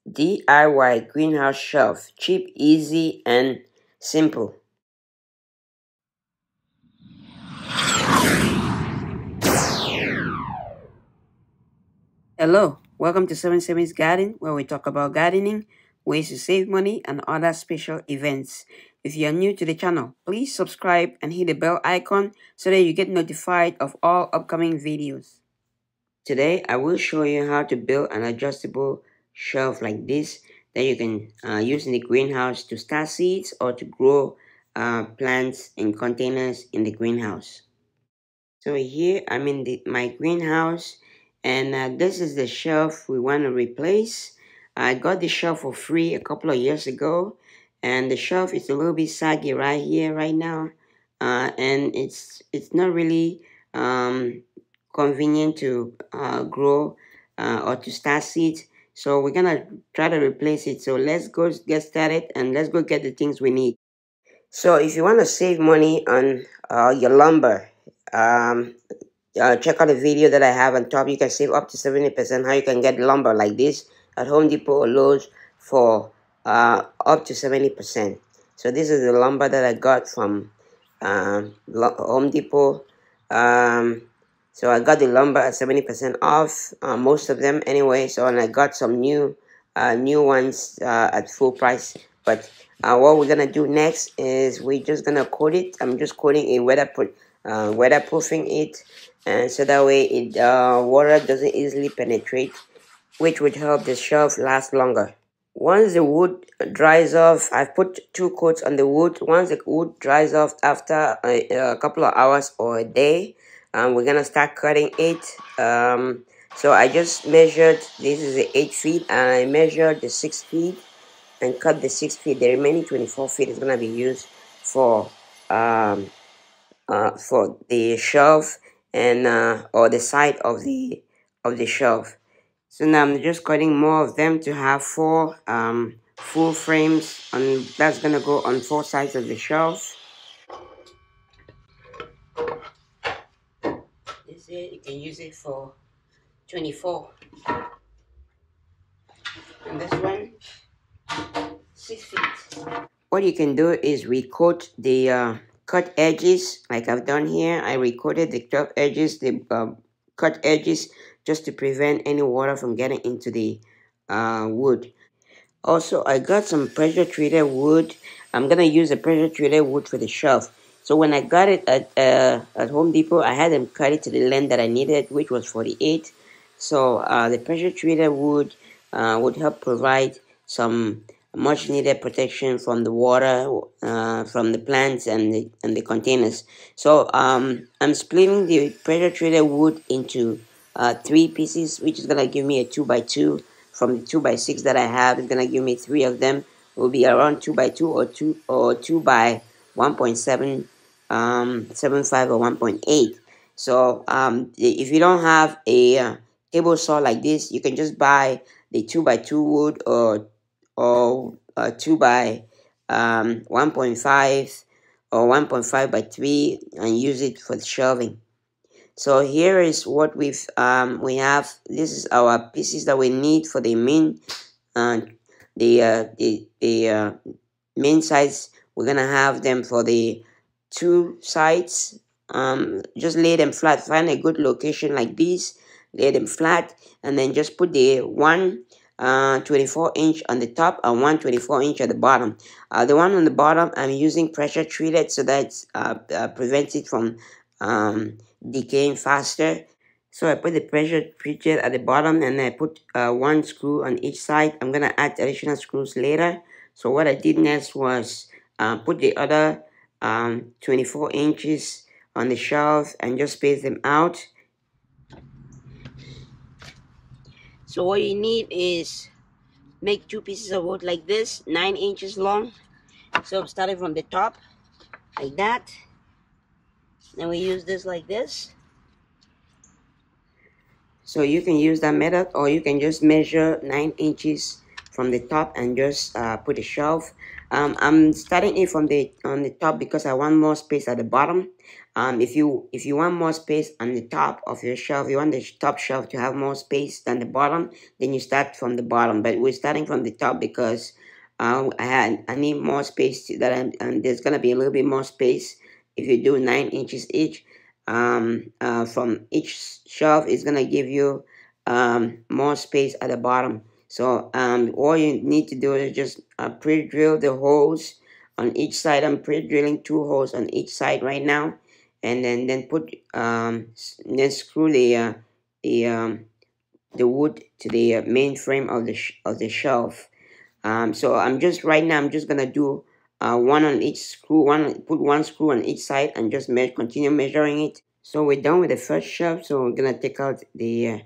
DIY greenhouse shelf. Cheap, easy, and simple. Hello, welcome to 7 Garden, where we talk about gardening, ways to save money, and other special events. If you are new to the channel, please subscribe and hit the bell icon so that you get notified of all upcoming videos. Today, I will show you how to build an adjustable shelf like this that you can use in the greenhouse to start seeds or to grow plants in containers in the greenhouse. So here I'm in my greenhouse, and this is the shelf we want to replace. I got the shelf for free a couple of years ago, and the shelf is a little bit saggy right here right now, and it's not really convenient to grow or to start seeds. So we're gonna try to replace it. So let's go get started, and let's go get the things we need. So if you want to save money on your lumber, um, check out the video that I have on top. You can save up to 70% how you can get lumber like this at Home Depot or Lowe's for up to 70%. So this is the lumber that I got from Home Depot. So I got the lumber at 70% off, most of them anyway. So, and I got some new ones at full price. But what we're gonna do next is we're just gonna coat it. I'm just coating a weatherproofing it, and so that way it water doesn't easily penetrate, which would help the shelf last longer. Once the wood dries off, I've put 2 coats on the wood. Once the wood dries off after a couple of hours or a day, we're gonna start cutting it. So I just measured, this is the 8 feet, and I measured the 6 feet and cut the 6 feet. The remaining 24 feet is gonna be used for the shelf and or the side of the shelf. So now I'm just cutting more of them to have 4 full frames, and that's gonna go on 4 sides of the shelf. This is it. You can use it for 24. And this one, 6 feet. What you can do is recoat the cut edges, like I've done here. I recoated the cut edges, cut edges, just to prevent any water from getting into the wood. Also, I got some pressure treated wood. I'm gonna use the pressure treated wood for the shelf. So when I got it at Home Depot, I had them cut it to the length that I needed, which was 48. So the pressure treated wood would help provide some much needed protection from the water, from the plants and the containers. So I'm splitting the pressure treated wood into 3 pieces, which is gonna give me a 2x2. From the 2x6 that I have, it's gonna give me 3 of them. It will be around 2x2 or 2 by 1.7, 75 or 1.8. So if you don't have a table saw like this, you can just buy the 2x2 wood or 2 by 1.5 or 1.5 by 3 and use it for the shelving. So here is what we have. This is our pieces that we need for the main main sides. We're gonna have them for the 2 sides. Just lay them flat. Find a good location like this, lay them flat, and then just put the 24-inch on the top and 24-inch at the bottom. The one on the bottom I'm using pressure treated so that prevents it from decaying faster. So I put the pressure treated at the bottom, and I put 1 screw on each side. I'm gonna add additional screws later. So what I did next was put the other 24 inches on the shelf and just space them out. So what you need is make 2 pieces of wood like this, 9 inches long. So I'm starting from the top like that. Then we use this like this. So you can use that method, or you can just measure 9 inches from the top and just put a shelf. I'm starting it from on the top because I want more space at the bottom. If you want more space on the top of your shelf, you want the top shelf to have more space than the bottom, then you start from the bottom. But we're starting from the top because I need more space and there's gonna be a little bit more space if you do 9 inches each. From each shelf is gonna give you more space at the bottom. So all you need to do is just pre-drill the holes on each side. I'm pre-drilling 2 holes on each side right now, and then put then screw the the wood to the main frame of the shelf. So I'm just gonna do one on each screw, put one screw on each side, and just continue measuring it. So we're done with the first shelf. So we're gonna take out the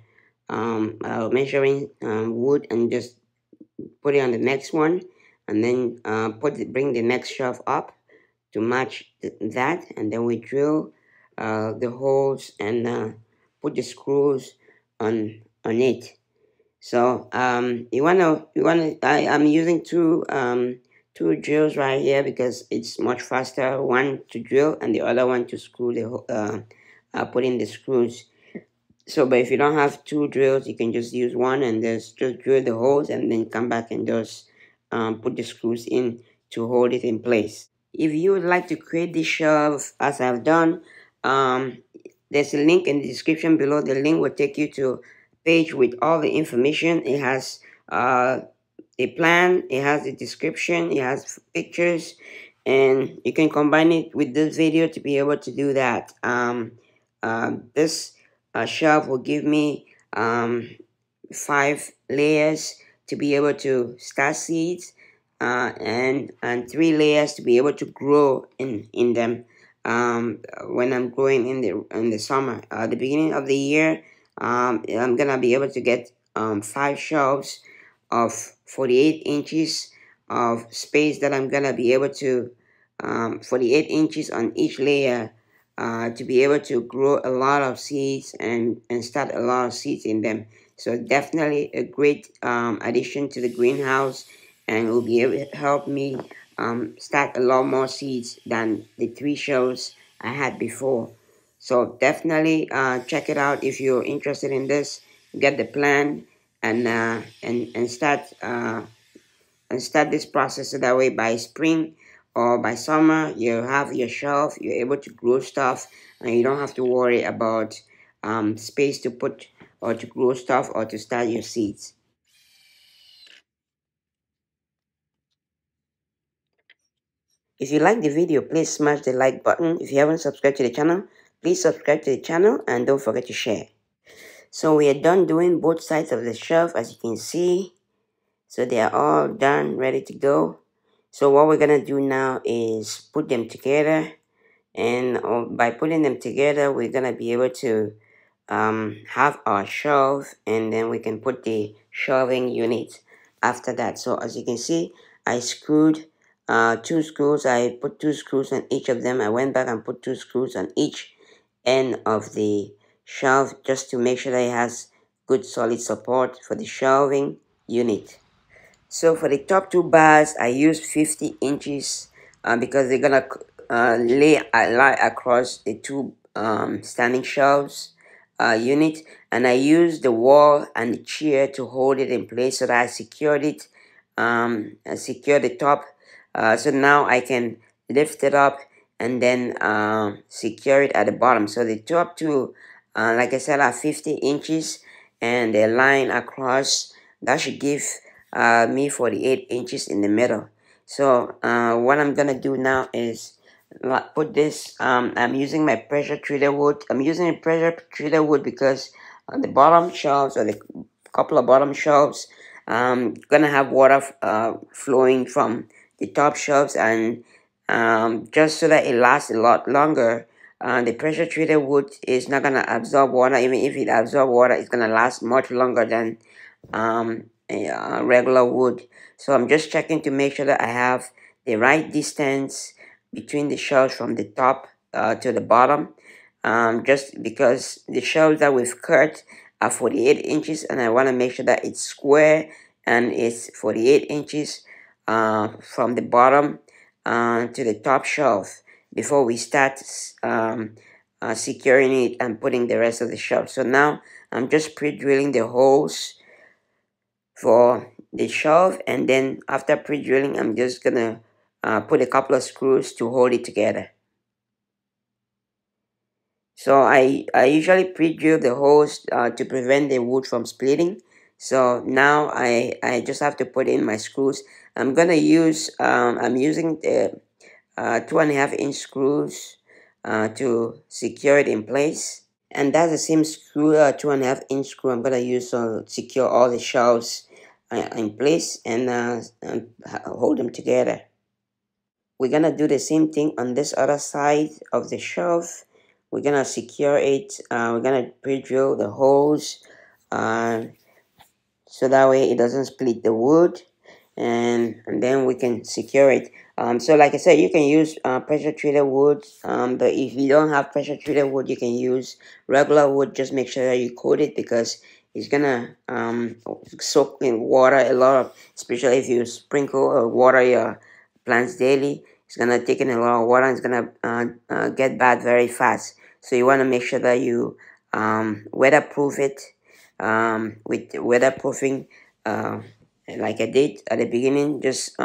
measuring wood and just put it on the next one, and then bring the next shelf up to match that, and then we drill the holes and put the screws on it. So I'm using two drills right here because it's much faster. One to drill and the other one to screw put in the screws. So, but if you don't have two drills, you can just use one and just drill the holes and then come back and just put the screws in to hold it in place. If you would like to create this shelf as I've done, um, there's a link in the description below. The link will take you to a page with all the information. It has a plan, it has a description, it has pictures, and you can combine it with this video to be able to do that. This shelf will give me 5 layers to be able to start seeds, and 3 layers to be able to grow in them when I'm growing in the summer. The beginning of the year, I'm gonna be able to get 5 shelves of 48 inches of space that I'm gonna be able to 48 inches on each layer to be able to grow a lot of seeds and start a lot of seeds in them. So definitely a great addition to the greenhouse, and will be able to help me start a lot more seeds than the 3 shelves I had before. So definitely check it out if you're interested in this. Get the plan and start this process, so that way by spring or by summer you have your shelf, you're able to grow stuff, and you don't have to worry about space to put or to grow stuff or to start your seeds. If you like the video, please smash the like button. If you haven't subscribed to the channel, please subscribe to the channel and don't forget to share. So we are done doing both sides of the shelf, as you can see. So they are all done, ready to go. So what we're gonna do now is put them together, and by putting them together, we're gonna be able to have our shelf, and then we can put the shelving unit after that. So as you can see, I screwed 2 screws. I put 2 screws on each of them. I went back and put 2 screws on each end of the shelf just to make sure that it has good solid support for the shelving unit. So for the top 2 bars, I used 50 inches because they're gonna lie across the 2 standing shelves unit, and I used the wall and the chair to hold it in place so that I secured it. I secured the top, so now I can lift it up and then secure it at the bottom. So the top 2, like I said, are 50 inches, and they're lying across. That should give me 48 inches in the middle. So what I'm gonna do now is put this. I'm using my pressure treated wood. I'm using a pressure treated wood because on the bottom shelves, or the couple of bottom shelves, gonna have water flowing from the top shelves, and just so that it lasts a lot longer. The pressure treated wood is not gonna absorb water. Even if it absorbs water, it's gonna last much longer than regular wood. So I'm just checking to make sure that I have the right distance between the shelves from the top to the bottom, just because the shelves that we've cut are 48 inches, and I want to make sure that it's square and it's 48 inches from the bottom to the top shelf. before we start securing it and putting the rest of the shelf. So now I'm just pre-drilling the holes for the shelf, and then after pre-drilling I'm just gonna put a couple of screws to hold it together. So I usually pre-drill the holes to prevent the wood from splitting. So now I just have to put in my screws. I'm gonna use I'm using the 2.5 inch screws to secure it in place. And that's the same screw, 2.5 inch screw I'm gonna use to secure all the shelves in place and hold them together. We're gonna do the same thing on this other side of the shelf. We're gonna secure it. We're gonna pre-drill the holes uh, so that way it doesn't split the wood, and then we can secure it. So like I said, you can use pressure treated wood, but if you don't have pressure treated wood, you can use regular wood. Just make sure that you coat it, because it's gonna soak in water a lot of, especially if you sprinkle or water your plants daily. It's gonna take in a lot of water, and it's gonna get bad very fast. So you want to make sure that you weatherproof it with weatherproofing, like I did at the beginning. Just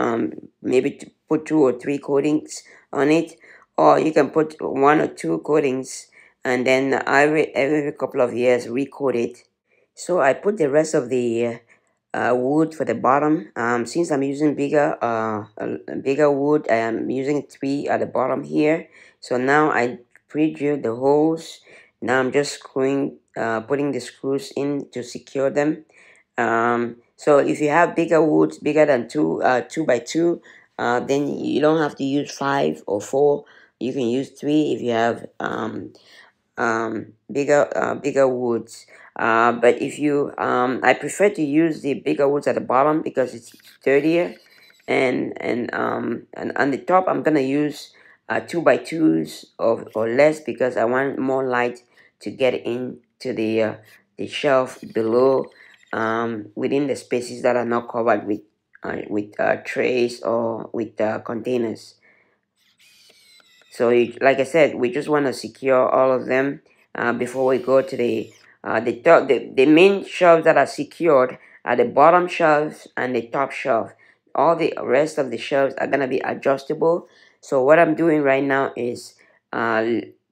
maybe to put 2 or 3 coatings on it, or you can put 1 or 2 coatings, and then every couple of years recoat it. So I put the rest of the wood for the bottom. Since I'm using bigger wood, I am using 3 at the bottom here. So now I pre-drilled the holes. Now I'm just putting the screws in to secure them. So if you have bigger woods, bigger than 2 by 2, then you don't have to use 5 or 4. You can use 3 if you have bigger woods. But if you I prefer to use the bigger woods at the bottom because it's sturdier, and on the top I'm gonna use 2 by 2s or less, because I want more light to get into the shelf below, within the spaces that are not covered with trays or with containers. So like I said, we just want to secure all of them before we go to the main shelves that are secured are the bottom shelves and the top shelf. All the rest of the shelves are gonna be adjustable. So what I'm doing right now is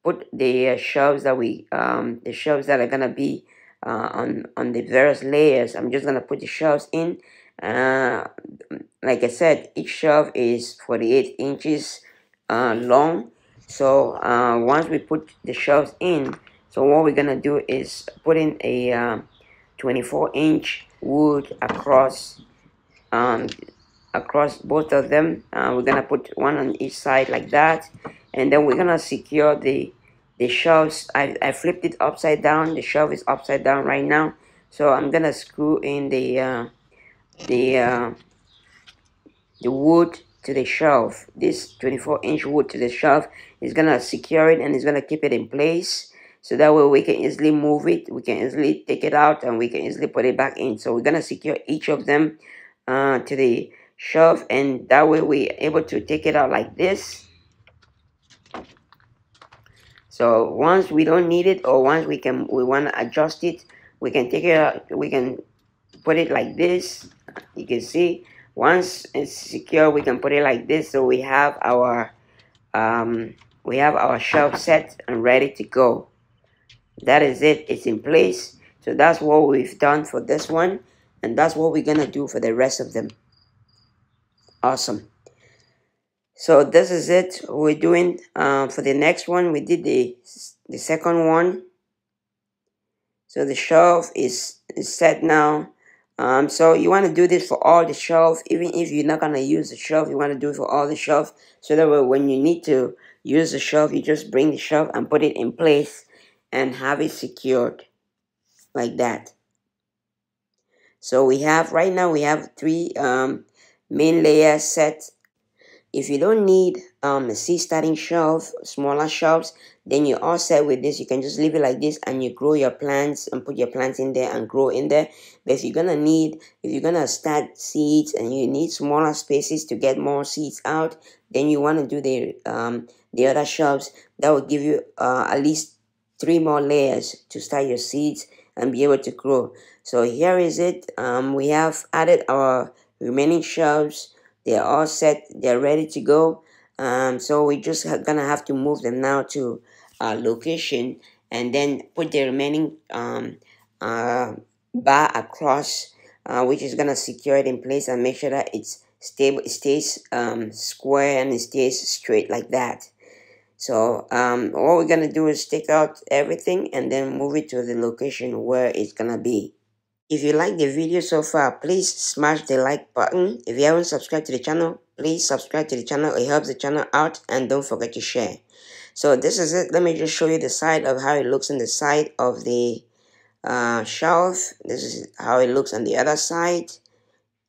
put the shelves the shelves that are gonna be on the various layers. I'm just gonna put the shelves in. Uh, like I said, each shelf is 48 inches long. So once we put the shelves in, so what we're gonna do is put in a 24-inch wood um, across both of them. We're gonna put one on each side like that, and then we're gonna secure the shelves. I flipped it upside down. The shelf is upside down right now, so I'm gonna screw in the wood to the shelf. This 24-inch wood to the shelf is gonna secure it, and it's gonna keep it in place, so that way we can easily move it, we can easily take it out, and we can easily put it back in. So we're gonna secure each of them to the shelf, and that way we're able to take it out like this. So once we don't need it, or once we want to adjust it, we can take it out, we can put it like this. You can see once it's secure, we can put it like this. So we have our shelf set and ready to go. That is it. It's in place. So that's what we've done for this one, and that's what we're gonna do for the rest of them. Awesome. So this is it. We're doing for the next one. We did the second one. So the shelf is set now. So you want to do this for all the shelf. Even if you're not going to use the shelf, you want to do it for all the shelf. So that way when you need to use the shelf, you just bring the shelf and put it in place and have it secured like that. So right now we have 3 main layers set. If you don't need a starting shelf, smaller shelves, then you're all set with this. You can just leave it like this, and you grow your plants and put your plants in there and grow in there. But if you're gonna start seeds and you need smaller spaces to get more seeds out, then you want to do the other shelves, that will give you at least 3 more layers to start your seeds and be able to grow. So here is it. We have added our remaining shelves. They're all set. They're ready to go. So we just gonna have to move them now to location, and then put the remaining uh, bar across, which is gonna secure it in place and make sure that it's stable, it stays square, and it stays straight like that. So all we're gonna do is take out everything and then move it to the location where it's gonna be. If you like the video so far, please smash the like button. If you haven't subscribed to the channel, please subscribe to the channel. It helps the channel out, and don't forget to share. So this is it. Let me just show you the side of how it looks on the side of the shelf. This is how it looks on the other side.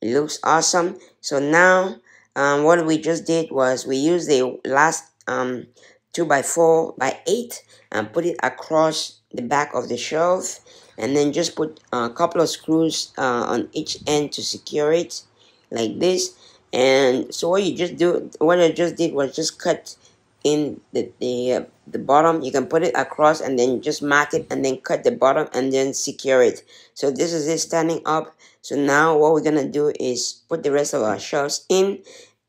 It looks awesome. So now what we just did was we used the last 2x4x8 and put it across the back of the shelf, and then just put a couple of screws on each end to secure it like this. And so what I just did was just cut in the bottom. You can put it across and then just mark it, and then cut the bottom and then secure it. So this is it standing up. So now what we're gonna do is put the rest of our shelves in,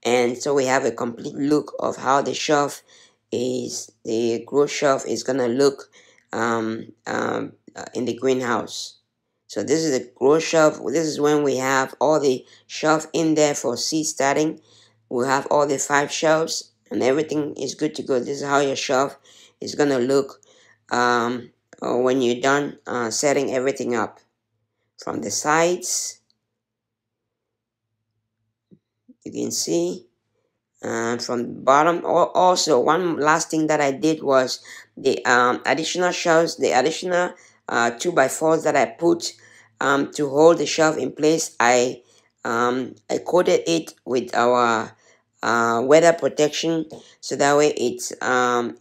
and so we have a complete look of how the grow shelf is gonna look in the greenhouse. So this is the grow shelf. This is when we have all the shelf in there for seed starting. We have all the 5 shelves and everything is good to go. This is how your shelf is gonna look when you're done setting everything up. From the sides, you can see, from the bottom. Also, one last thing that I did was the additional shelves, the additional 2x4s that I put to hold the shelf in place. I coated it with our weather protection, so that way it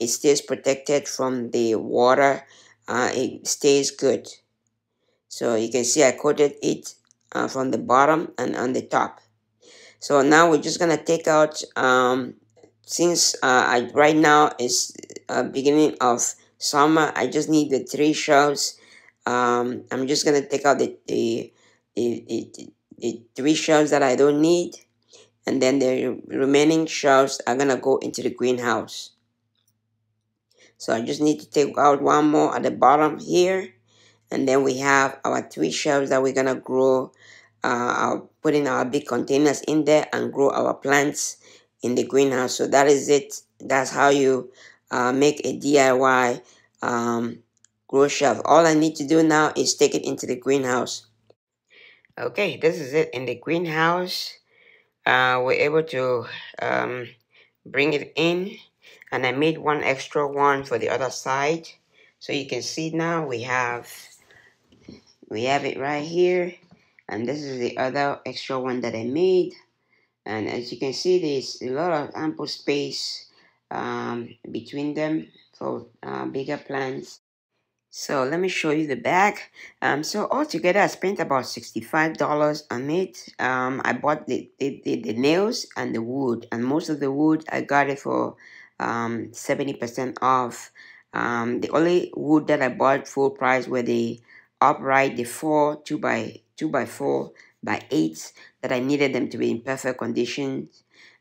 stays protected from the water. It stays good. So you can see I coated it from the bottom and on the top. So now we're just gonna take out, since right now is beginning of summer, I just need the 3 shelves. I'm just gonna take out the 3 shelves that I don't need, and then the remaining shelves are gonna go into the greenhouse. So I just need to take out one more at the bottom here, and then we have our 3 shelves that we're gonna grow. Putting our big containers in there and grow our plants in the greenhouse. So that is it. That's how you make a DIY grow shelf. All I need to do now is take it into the greenhouse. Okay, this is it in the greenhouse. We're able to bring it in, and I made one extra one for the other side. So you can see now we have it right here, and this is the other extra one that I made. And as you can see, there's a lot of ample space between them for bigger plants. So let me show you the back. So altogether, I spent about $65 on it. I bought the nails and the wood, and most of the wood I got it for 70% off. The only wood that I bought full price were the upright, the 2x4x8 that I needed them to be in perfect condition.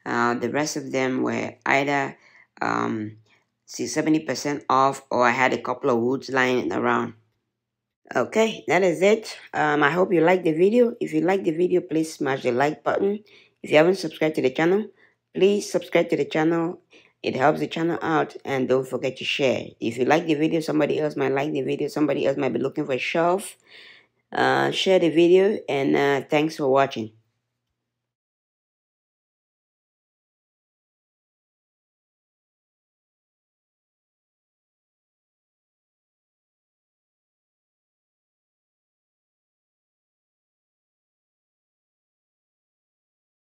The rest of them were either 70% off, or I had a couple of woods lying around. Okay, that is it. I hope you like the video. If you like the video, please smash the like button. If you haven't subscribed to the channel, please subscribe to the channel. It helps the channel out, and don't forget to share. If you like the video, somebody else might like the video. Somebody else might be looking for a shelf. Share the video, and thanks for watching.